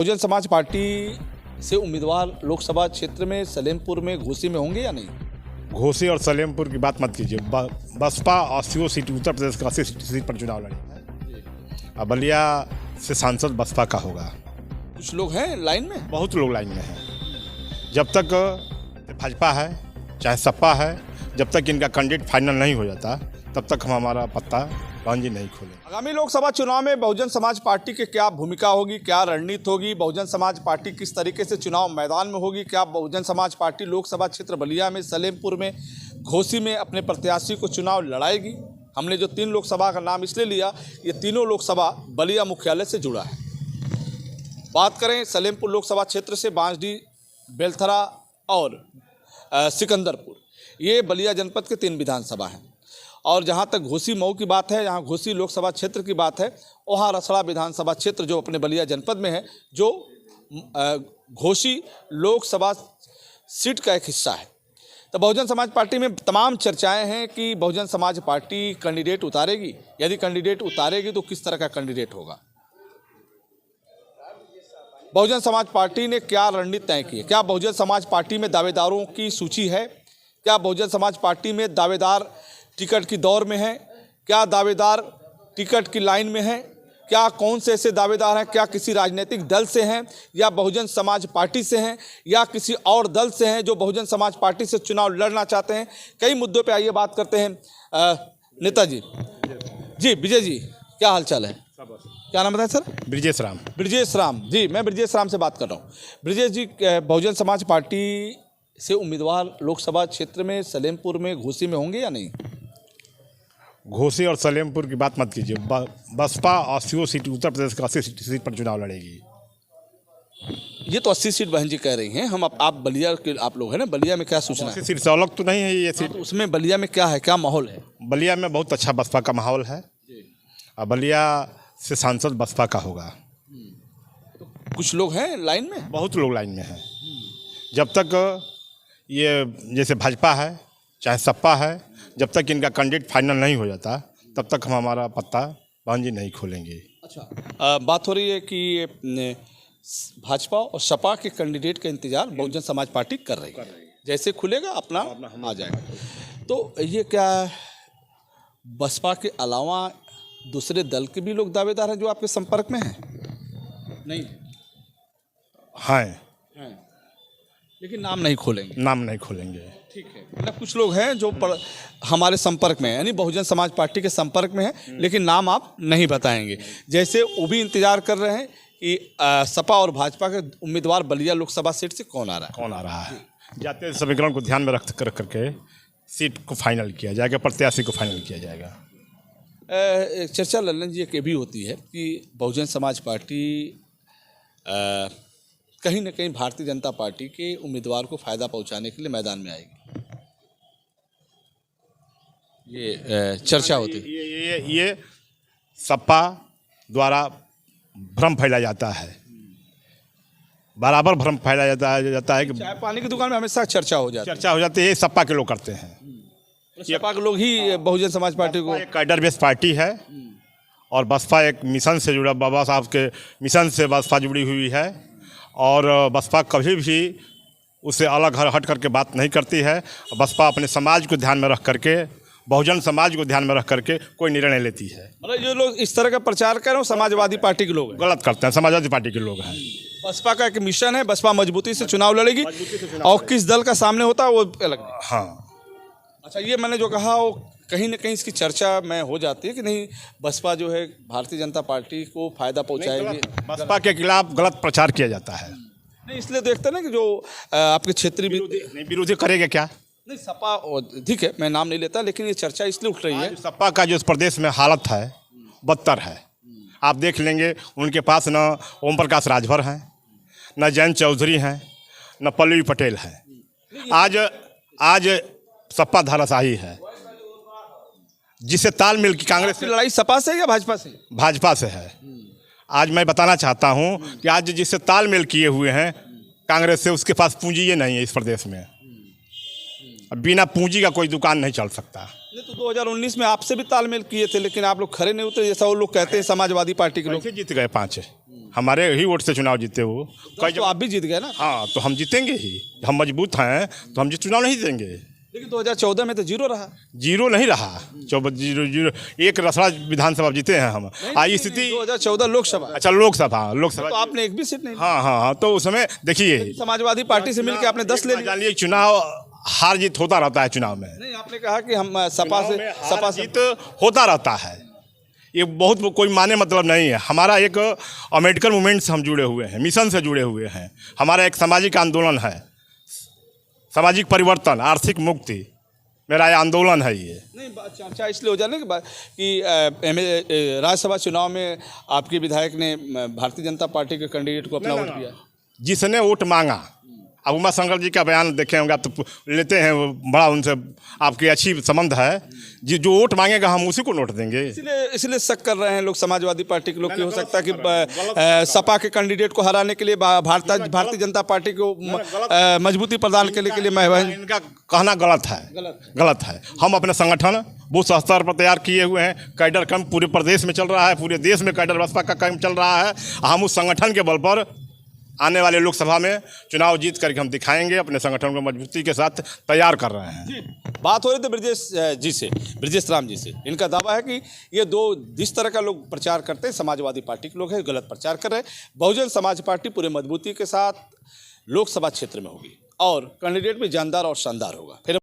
Bahujan Samaj party से उम्मीदवार लोकसभा क्षेत्र में सलेमपुर में घोसी में होंगे या नहीं? घोसी और सलेमपुर की बात मत कीजिए। बसपा 80 सीट, उत्तर प्रदेश का 80 सीट पर चुनाव लड़ेगा। अब बलिया से सांसद बसपा का होगा। कुछ लोग हैं लाइन में, बहुत लोग लाइन में हैं। जब तक भाजपा है चाहे सपा है, जब तक इनका कैंडिडेट फाइनल नहीं हो जाता तब तक हम हमारा पत्ता पांजी नहीं खोले। आगामी लोकसभा चुनाव में बहुजन समाज पार्टी की क्या भूमिका होगी, क्या रणनीति होगी, बहुजन समाज पार्टी किस तरीके से चुनाव मैदान में होगी, क्या बहुजन समाज पार्टी लोकसभा क्षेत्र बलिया में, सलेमपुर में, घोसी में अपने प्रत्याशी को चुनाव लड़ाएगी? हमने जो 3 लोकसभा का नाम इसलिए लिया, ये तीनों लोकसभा बलिया मुख्यालय से जुड़ा है। बात करें सलेमपुर लोकसभा क्षेत्र से, बांसडीह, बेलथरा और सिकंदरपुर, ये बलिया जनपद के 3 विधानसभा हैं। और जहाँ तक घोसी मऊ की बात है, यहाँ घोसी लोकसभा क्षेत्र की बात है, वहाँ रसड़ा विधानसभा क्षेत्र जो अपने बलिया जनपद में है, जो घोसी लोकसभा सीट का एक हिस्सा है। तो बहुजन समाज पार्टी में तमाम चर्चाएं हैं कि बहुजन समाज पार्टी कैंडिडेट उतारेगी। यदि कैंडिडेट उतारेगी तो किस तरह का कैंडिडेट होगा? बहुजन समाज पार्टी ने क्या रणनीति तय की है? क्या बहुजन समाज पार्टी में दावेदारों की सूची है? क्या बहुजन समाज पार्टी में दावेदार टिकट की दौर में है? क्या दावेदार टिकट की लाइन में है? क्या कौन से ऐसे दावेदार हैं? क्या किसी राजनीतिक दल से हैं या बहुजन समाज पार्टी से हैं या किसी और दल से हैं जो बहुजन समाज पार्टी से चुनाव लड़ना चाहते हैं? कई मुद्दों पे आइए बात करते हैं। नेताजी जी, विजय जी, क्या हाल चाल है? क्या नाम बताएं सर? ब्रिजेश राम। ब्रिजेश राम जी, मैं ब्रिजेश राम से बात कर रहा हूँ। ब्रिजेश जी, बहुजन समाज पार्टी से उम्मीदवार लोकसभा क्षेत्र में सलेमपुर में, घोसी में होंगे या नहीं? घोसी और सलेमपुर की बात मत कीजिए। बसपा 80 सीट, उत्तर प्रदेश का 80 सीट पर चुनाव लड़ेगी। ये तो 80 सीट बहन जी कह रही हैं। हम आप बलिया के आप लोग हैं ना, बलिया में क्या सूचना है? 80 सीट से अलग तो नहीं है ये सीट। तो उसमें बलिया में क्या है, क्या माहौल है? बलिया में बहुत अच्छा बसपा का माहौल है। अब बलिया से सांसद बसपा का होगा। कुछ लोग हैं लाइन में, बहुत लोग लाइन में हैं। जब तक ये जैसे भाजपा है चाहे सपा है, जब तक इनका कैंडिडेट फाइनल नहीं हो जाता तब तक हम हमारा पत्ता पांजी नहीं खोलेंगे। अच्छा, बात हो रही है कि भाजपा और सपा के कैंडिडेट का इंतजार बहुजन समाज पार्टी कर रही है। जैसे खुलेगा अपना आ जाएगा। तो ये क्या बसपा के अलावा दूसरे दल के भी लोग दावेदार हैं जो आपके संपर्क में हैं? नहीं हैं, लेकिन नाम नहीं खोलेंगे। नाम नहीं खोलेंगे। ठीक है, मतलब कुछ लोग हैं जो हमारे संपर्क में हैं, यानी बहुजन समाज पार्टी के संपर्क में हैं, लेकिन नाम आप नहीं बताएंगे। जैसे वो भी इंतजार कर रहे हैं कि सपा और भाजपा के उम्मीदवार बलिया लोकसभा सीट से कौन आ रहा है। जातीय समीकरण को ध्यान में रख करके सीट को फाइनल किया जाएगा, प्रत्याशी को फाइनल किया जाएगा। एक चर्चा लल्लन जी एक भी होती है कि बहुजन समाज पार्टी कहीं ना कहीं भारतीय जनता पार्टी के उम्मीदवार को फायदा पहुंचाने के लिए मैदान में आएगी। ये चर्चा होती है। ये सपा द्वारा भ्रम फैलाया जाता है, बराबर भ्रम फैलाया जाता है कि चाय पानी की दुकान में हमेशा चर्चा हो जाती है। ये सपा के लोग करते हैं। सपा के लोग ही बहुजन समाज पार्टी को, एक कैडर बेस्ड पार्टी है और बसपा एक मिशन से जुड़ा, बाबा साहब के मिशन से बसपा जुड़ी हुई है और बसपा कभी भी उससे अलग हट करके बात नहीं करती है। बसपा अपने समाज को ध्यान में रख करके, बहुजन समाज को ध्यान में रख करके कोई निर्णय लेती है। मतलब जो लोग इस तरह का प्रचार कर रहे हैं समाजवादी पार्टी के लोग गलत करते हैं, समाजवादी पार्टी के लोग हैं। बसपा का एक मिशन है, बसपा मजबूती से चुनाव लड़ेगी और किस दल का सामने होता है वो अलग है। हाँ, अच्छा, ये मैंने जो कहा वो कहीं ना कहीं इसकी चर्चा में हो जाती है कि नहीं बसपा जो है भारतीय जनता पार्टी को फायदा पहुंचाएगी। बसपा के खिलाफ गलत प्रचार किया जाता है। नहीं, इसलिए देखते हैं ना कि जो आपके क्षेत्रीय विरोधी करेगा क्या? नहीं, सपा ठीक है, मैं नाम नहीं लेता, लेकिन ये चर्चा इसलिए उठ रही है। सपा का जो इस प्रदेश में हालत है बदतर है। आप देख लेंगे, उनके पास न ओम प्रकाश राजभर हैं, न जयंत चौधरी हैं, न पल्लवी पटेल हैं। आज सपा धाराशाही है, जिसे तालमेल की कांग्रेस से लड़ाई सपा से या भाजपा से? भाजपा से है। आज मैं बताना चाहता हूं कि आज जिससे तालमेल किए हुए हैं कांग्रेस से, उसके पास पूंजी ये नहीं है इस प्रदेश में। बिना पूंजी का कोई दुकान नहीं चल सकता। नहीं तो 2019 में आपसे भी तालमेल किए थे, लेकिन आप लोग खड़े नहीं उतरे, जैसा वो लोग कहते हैं समाजवादी पार्टी के लोग। जीत गए 5 हमारे ही वोट से चुनाव जीते वो। कई तो आप भी जीत गए ना। हाँ, तो हम जीतेंगे ही, हम मजबूत हैं तो हम चुनाव नहीं देंगे। लेकिन 2014 में तो जीरो रहा। जीरो नहीं रहा, जीरो एक रसड़ा विधानसभा जीते हैं हम। आई स्थिति 2014 लोकसभा। अच्छा, लोकसभा तो आपने एक भी सीट नहीं ली। हाँ, तो उस समय देखिए, समाजवादी पार्टी से मिलकर आपने 10 ले लिए। जानिए चुनाव हार जीत होता रहता है चुनाव में। नहीं, आपने कहा कि हम सपा से जीत होता रहता है, ये बहुत कोई माने मतलब नहीं है। हमारा एक अम्बेडकर मूवमेंट से हम जुड़े हुए हैं, मिशन से जुड़े हुए हैं। हमारा एक सामाजिक आंदोलन है, सामाजिक परिवर्तन, आर्थिक मुक्ति, मेरा ये आंदोलन है। ये नहीं, चर्चा इसलिए हो जाने के बाद कि राज्यसभा चुनाव में आपके विधायक ने भारतीय जनता पार्टी के कैंडिडेट को अपना वोट दिया। जिसने वोट मांगा, अब उमा शंकर जी का बयान देखे होंगे आप, तो लेते हैं वो, बड़ा उनसे आपकी अच्छी संबंध है। जो वोट मांगेगा हम उसी को नोट देंगे। इसलिए शक कर रहे हैं लोग, समाजवादी पार्टी के लोग, कि हो सकता है कि सपा के कैंडिडेट को हराने के लिए भारतीय जनता पार्टी को मजबूती प्रदान करने के लिए इनका कहना गलत है। हम अपने संगठन बूथ स्तर पर तैयार किए हुए हैं। कैडर कैंप पूरे प्रदेश में चल रहा है, पूरे देश में कैडर बसपा का कैंप चल रहा है। हम उस संगठन के बल पर आने वाले लोकसभा में चुनाव जीत करके हम दिखाएंगे। अपने संगठन को मजबूती के साथ तैयार कर रहे हैं। बात हो रही थी ब्रजेश राम जी से। इनका दावा है कि ये जिस तरह का लोग प्रचार करते हैं, समाजवादी पार्टी के लोग हैं, गलत प्रचार कर रहे हैं। बहुजन समाज पार्टी पूरे मजबूती के साथ लोकसभा क्षेत्र में होगी और कैंडिडेट भी जानदार और शानदार होगा। फिर